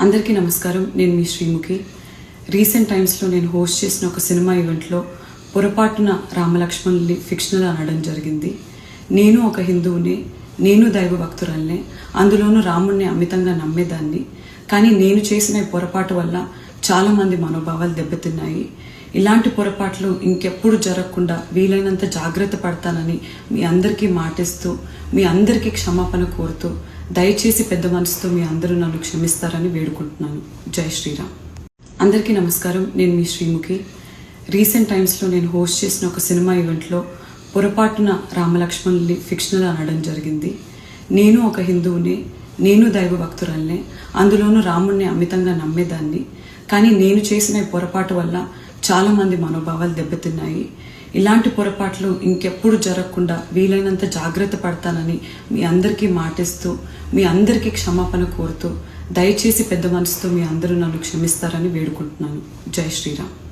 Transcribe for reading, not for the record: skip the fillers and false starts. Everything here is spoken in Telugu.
అందరికీ నమస్కారం. నేను మీ శ్రీముఖి. రీసెంట్ టైమ్స్లో నేను హోస్ట్ చేసిన ఒక సినిమా ఈవెంట్లో పొరపాటున రామలక్ష్మణుల్ని ఫిక్షనల్ అనడం జరిగింది. నేను ఒక హిందువుని, నేను దైవ భక్తురాల్నే, అందులోనూ రాముణ్ణి అమితంగా నమ్మేదాన్ని. కానీ నేను చేసిన ఈ పొరపాటు వల్ల చాలామంది మనోభావాలు దెబ్బతిన్నాయి. ఇలాంటి పొరపాట్లు ఇంకెప్పుడు జరగకుండా వీలైనంత జాగ్రత్త పడతానని మీ అందరికీ మాటిస్తూ, మీ అందరికీ క్షమాపణ కోరుతూ, దయచేసి పెద్ద మనసుతో మీ అందరూ నన్ను క్షమిస్తారని వేడుకుంటున్నాను. జై శ్రీరామ్. అందరికీ నమస్కారం. నేను మీ శ్రీముఖి. రీసెంట్ టైమ్స్లో నేను హోస్ట్ చేసిన ఒక సినిమా ఈవెంట్లో పొరపాటున రామలక్ష్మణుల్ని ఫిక్షనల్ అనడం జరిగింది. నేను ఒక హిందువుని, నేను దైవ భక్తురాల్నే, అందులోనూ రాముణ్ణి అమితంగా నమ్మేదాన్ని. కానీ నేను చేసిన ఈ పొరపాటు వల్ల చాలామంది మనోభావాలు దెబ్బతిన్నాయి. ఇలాంటి పొరపాట్లు ఇంకెప్పుడు జరగకుండా వీలైనంత జాగ్రత్త పడతానని మీ అందరికీ మాటిస్తూ, మీ అందరికీ క్షమాపణ కోరుతూ, దయచేసి పెద్ద మనసుతో మీ అందరూ నన్ను క్షమిస్తారని వేడుకుంటున్నాను. జై శ్రీరామ్.